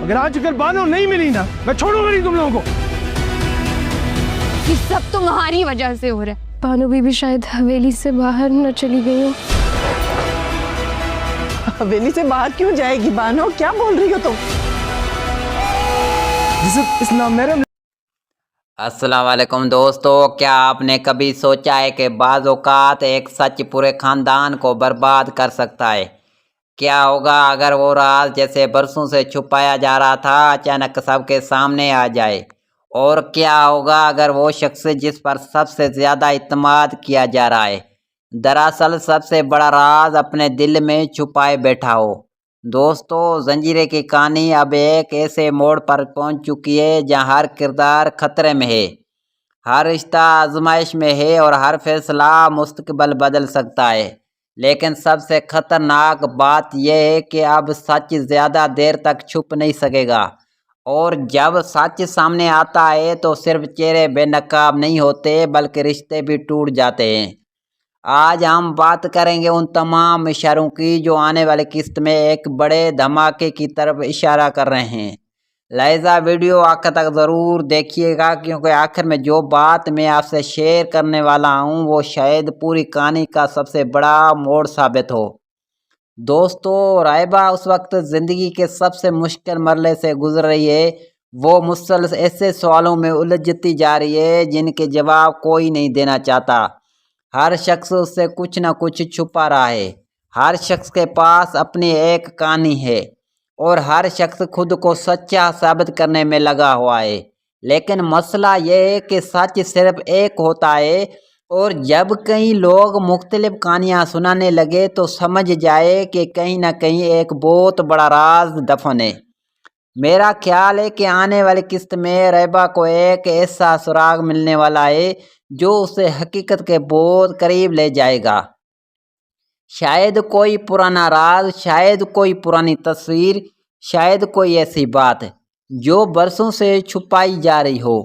अगर आज अगर बानो नहीं मिली ना, मैं छोड़ूंगा नहीं तुम लोगों को। ये सब तुम्हारी वजह से हो रहा है। बानो बीबी शायद हवेली से बाहर न चली गई हो। हवेली से बाहर क्यों जाएगी बानो, क्या बोल रही हो तुम? इस्लाम मेरे अस्सलाम वालेकुम दोस्तों, क्या आपने कभी सोचा है कि बाज़ औक़ात एक सच पूरे ख़ानदान को बर्बाद कर सकता है? क्या होगा अगर वो राज जैसे बरसों से छुपाया जा रहा था अचानक सबके सामने आ जाए? और क्या होगा अगर वो शख्स जिस पर सबसे ज़्यादा इत्मीनान किया जा रहा है दरअसल सबसे बड़ा राज अपने दिल में छुपाए बैठा हो? दोस्तों, जंजीरे की कहानी अब एक ऐसे मोड़ पर पहुंच चुकी है जहां हर किरदार खतरे में है, हर रिश्ता आजमाइश में है और हर फैसला मुस्तकबिल बदल सकता है। लेकिन सबसे खतरनाक बात यह है कि अब सच ज़्यादा देर तक छुप नहीं सकेगा, और जब सच सामने आता है तो सिर्फ चेहरे बेनकाब नहीं होते बल्कि रिश्ते भी टूट जाते हैं। आज हम बात करेंगे उन तमाम इशारों की जो आने वाली किस्त में एक बड़े धमाके की तरफ इशारा कर रहे हैं। लिहाजा वीडियो आखिर तक ज़रूर देखिएगा, क्योंकि आखिर में जो बात मैं आपसे शेयर करने वाला हूं वो शायद पूरी कहानी का सबसे बड़ा मोड़ साबित हो। दोस्तों, रायबा उस वक्त ज़िंदगी के सबसे मुश्किल मरहले से गुजर रही है। वो मुसलसल ऐसे सवालों में उलझती जा रही है जिनके जवाब कोई नहीं देना चाहता। हर शख्स उससे कुछ ना कुछ छुपा रहा है, हर शख्स के पास अपनी एक कहानी है और हर शख्स खुद को सच्चा साबित करने में लगा हुआ है। लेकिन मसला यह है कि सच सिर्फ एक होता है, और जब कई लोग मुख्तलिफ कहानियाँ सुनाने लगे तो समझ जाए कि कहीं ना कहीं एक बहुत बड़ा राज दफन है। मेरा ख्याल है कि आने वाली किस्त में रैबा को एक ऐसा सुराग मिलने वाला है जो उसे हकीकत के बहुत करीब ले जाएगा। शायद कोई पुराना राज, शायद कोई पुरानी तस्वीर, शायद कोई ऐसी बात जो बरसों से छुपाई जा रही हो,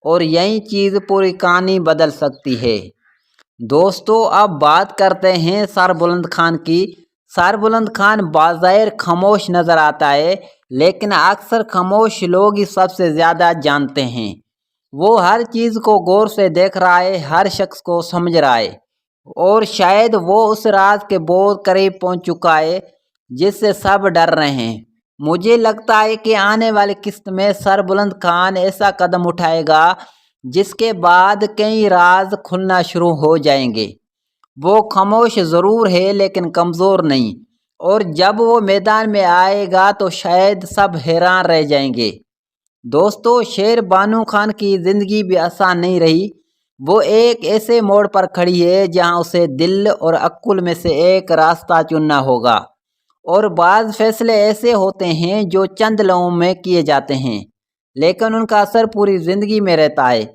और यही चीज़ पूरी कहानी बदल सकती है। दोस्तों, अब बात करते हैं सरबुलंद खान की। सरबुलंद खान बाज़ाहिर खामोश नज़र आता है, लेकिन अक्सर खामोश लोग ही सबसे ज़्यादा जानते हैं। वो हर चीज़ को गौर से देख रहा है, हर शख्स को समझ रहा है, और शायद वो उस राज के बहुत करीब पहुंच चुका है जिससे सब डर रहे हैं। मुझे लगता है कि आने वाली किस्त में सरबुलंद खान ऐसा कदम उठाएगा जिसके बाद कई राज खुलना शुरू हो जाएंगे। वो खामोश ज़रूर है लेकिन कमज़ोर नहीं, और जब वो मैदान में आएगा तो शायद सब हैरान रह जाएंगे। दोस्तों, शेर बानो खान की ज़िंदगी भी आसान नहीं रही। वो एक ऐसे मोड़ पर खड़ी है जहां उसे दिल और अक्ल में से एक रास्ता चुनना होगा, और बाज़ फैसले ऐसे होते हैं जो चंद लम्हों में किए जाते हैं लेकिन उनका असर पूरी ज़िंदगी में रहता है।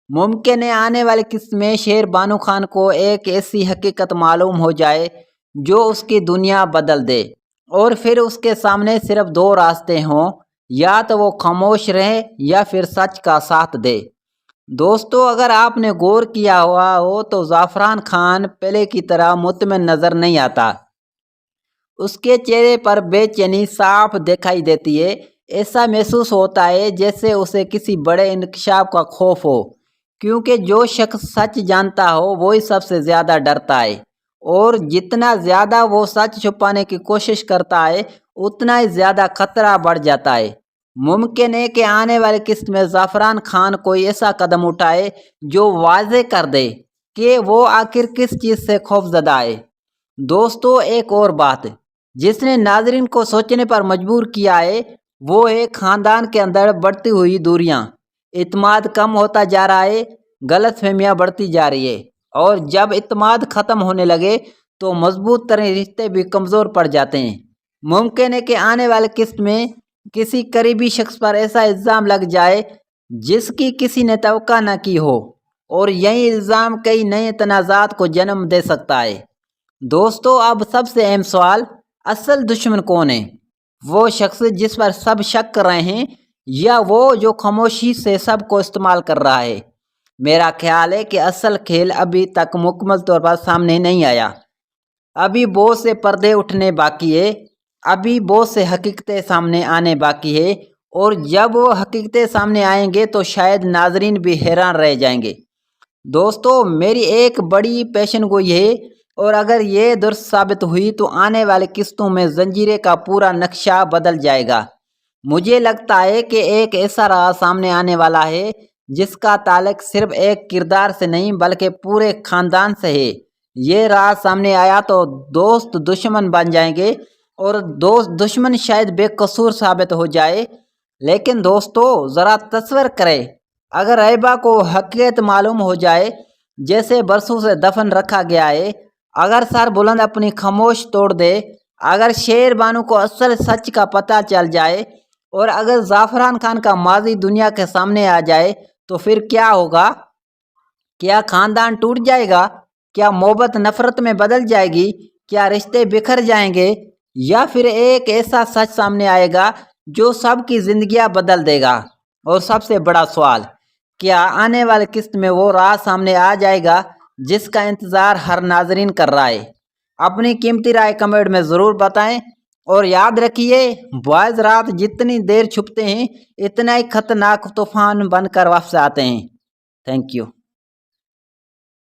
मुमकिन है आने वाली किस्त में शेर बानो खान को एक ऐसी हकीकत मालूम हो जाए जो उसकी दुनिया बदल दे, और फिर उसके सामने सिर्फ दो रास्ते हों, या तो वो खामोश रहे या फिर सच का साथ दे। दोस्तों, अगर आपने गौर किया हुआ हो तो ज़ाफ़रान खान पहले की तरह मुतमिन नज़र नहीं आता। उसके चेहरे पर बेचैनी साफ दिखाई देती है। ऐसा महसूस होता है जैसे उसे किसी बड़े इंकशाफ का खौफ हो, क्योंकि जो शख्स सच जानता हो वही सबसे ज़्यादा डरता है, और जितना ज़्यादा वो सच छुपाने की कोशिश करता है उतना ही ज़्यादा खतरा बढ़ जाता है। मुमकिन है कि आने वाली किस्त में ज़ाफ़रान खान कोई ऐसा कदम उठाए जो वाज़े कर दे कि वो आखिर किस चीज़ से खौफज़दा है। दोस्तों, एक और बात जिसने नाज़रीन को सोचने पर मजबूर किया है वो है ख़ानदान के अंदर बढ़ती हुई दूरियां। इत्मीनान कम होता जा रहा है, गलतफहमियां बढ़ती जा रही है, और जब इत्मीनान ख़त्म होने लगे तो मजबूत तरह रिश्ते भी कमज़ोर पड़ जाते हैं। मुमकिन है कि आने वाले किस्त में किसी करीबी शख्स पर ऐसा इल्ज़ाम लग जाए जिसकी किसी ने तवक्को न की हो, और यही इल्ज़ाम कई नए तनाज़ात को जन्म दे सकता है। दोस्तों, अब सबसे अहम सवाल, असल दुश्मन कौन है? वो शख्स जिस पर सब शक कर रहे हैं, या वो जो खामोशी से सबको इस्तेमाल कर रहा है? मेरा ख्याल है कि असल खेल अभी तक मुकम्मल तौर पर सामने नहीं आया। अभी बहुत से पर्दे उठने बाकी है, अभी बहुत से हकीकतें सामने आने बाकी है, اور جب وہ حقیقتیں سامنے آئیں گے تو شاید ناظرین بھی حیران رہ جائیں گے۔ دوستو میری ایک بڑی پیشن گوئی ہے، اور اگر یہ درست ثابت ہوئی تو آنے والے قسطوں میں زنجیرے کا پورا نقشہ بدل جائے گا۔ مجھے لگتا ہے کہ ایک ایسا راز سامنے آنے والا ہے جس کا تعلق صرف ایک کردار سے نہیں بلکہ پورے خاندان سے ہے۔ یہ راز سامنے آیا تو دوست دشمن بن جائیں گے اور دوست دشمن شاید بے قصور ثابت ہو جائے۔ لیکن دوستو ذرا تصور کریں، اگر ایبا کو حقیقت معلوم ہو جائے جیسے برسوں سے دفن رکھا گیا ہے، اگر سر بلند اپنی خاموش توڑ دے، اگر شیر بانو کو اصل سچ کا پتہ چل جائے، اور اگر زعفران خان کا ماضی دنیا کے سامنے آ جائے تو پھر کیا ہوگا؟ کیا خاندان ٹوٹ جائے گا؟ کیا محبت نفرت میں بدل جائے گی؟ کیا رشتے بکھر جائیں گے؟ یا پھر ایک ایسا سچ سامنے آئے گا جو سب کی زندگیاں بدل دے گا؟ اور سب سے بڑا سوال، کیا آنے والے قسط میں وہ راز سامنے آ جائے گا جس کا انتظار ہر ناظرین کر رہا ہے؟ اپنی قیمتی رائے کمنٹ میں ضرور بتائیں، اور یاد رکھیے بوائز رات جتنی دیر چھپتے ہیں اتنا ہی خطرناک طوفان بن کر واپس آتے ہیں۔ Thank you.